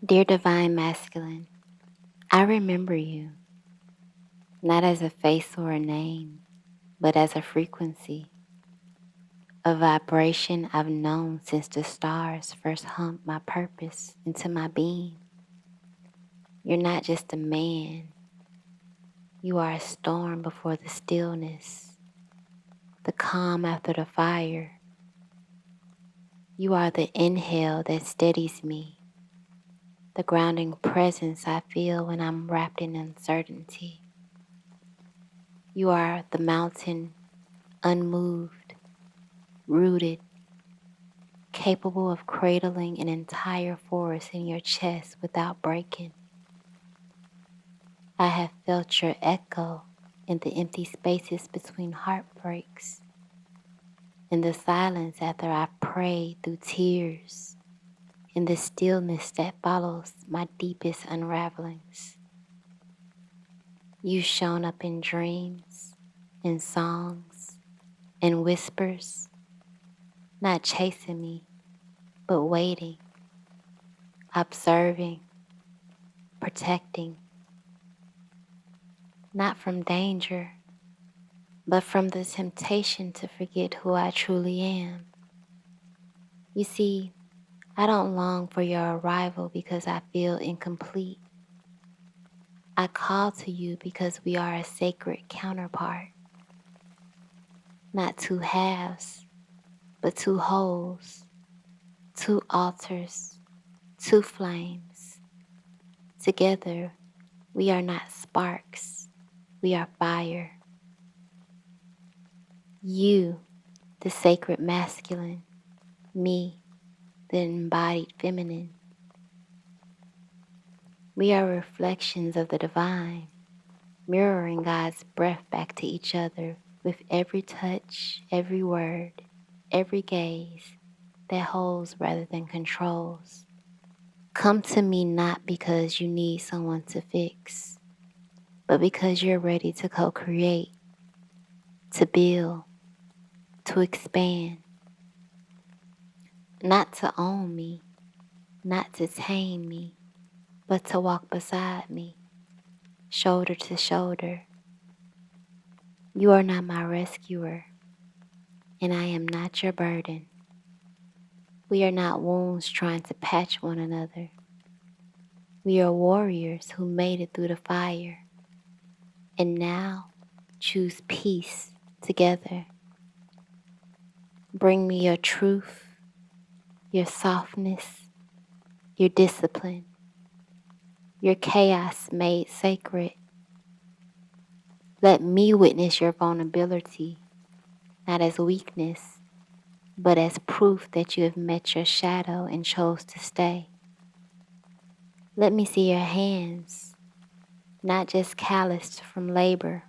Dear Divine Masculine, I remember you, not as a face or a name, but as a frequency, a vibration I've known since the stars first hummed my purpose into my being. You're not just a man, you are a storm before the stillness, the calm after the fire. You are the inhale that steadies me, the grounding presence I feel when I'm wrapped in uncertainty. You are the mountain unmoved, rooted, capable of cradling an entire forest in your chest without breaking. I have felt your echo in the empty spaces between heartbreaks, in the silence after I've prayed through tears, in the stillness that follows my deepest unravelings. You've shown up in dreams, in songs, in whispers, not chasing me, but waiting, observing, protecting, not from danger, but from the temptation to forget who I truly am. You see, I don't long for your arrival because I feel incomplete. I call to you because we are a sacred counterpart, not two halves, but two wholes, two altars, two flames. Together, we are not sparks, we are fire. You, the sacred masculine, me, the embodied feminine. We are reflections of the divine, mirroring God's breath back to each other with every touch, every word, every gaze that holds rather than controls. Come to me not because you need someone to fix, but because you're ready to co-create, to build, to expand, not to own me, not to tame me, but to walk beside me, shoulder to shoulder. You are not my rescuer, and I am not your burden. We are not wounds trying to patch one another. We are warriors who made it through the fire, and now choose peace together. Bring me your truth, your softness, your discipline, your chaos made sacred. Let me witness your vulnerability, not as weakness, but as proof that you have met your shadow and chose to stay. Let me see your hands, not just calloused from labor,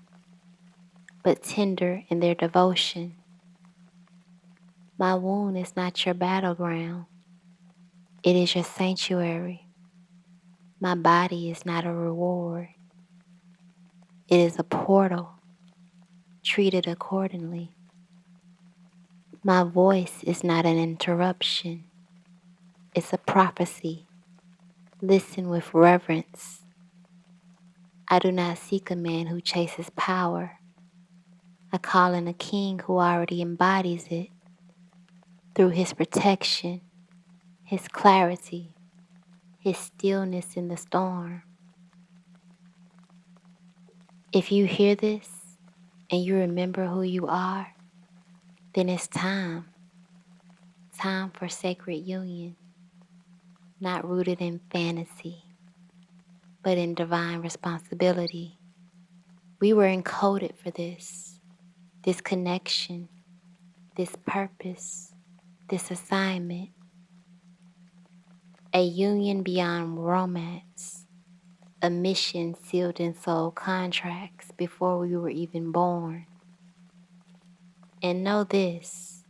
but tender in their devotion. My wound is not your battleground, it is your sanctuary. My body is not a reward, it is a portal, treated accordingly. My voice is not an interruption, it's a prophecy. Listen with reverence. I do not seek a man who chases power. I call in a king who already embodies it through his protection, his clarity, his stillness in the storm. If you hear this and you remember who you are, then it's time for sacred union, not rooted in fantasy, but in divine responsibility. We were encoded for this connection, this purpose, this assignment, a union beyond romance, a mission sealed in soul contracts before we were even born. And know this,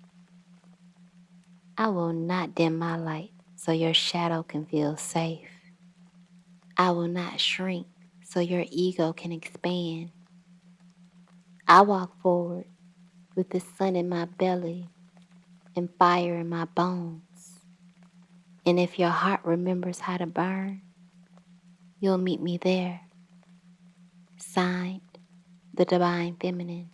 I will not dim my light so your shadow can feel safe. I will not shrink so your ego can expand. I walk forward with the sun in my belly and fire in my bones. And if your heart remembers how to burn, you'll meet me there. Signed, the Divine Feminine.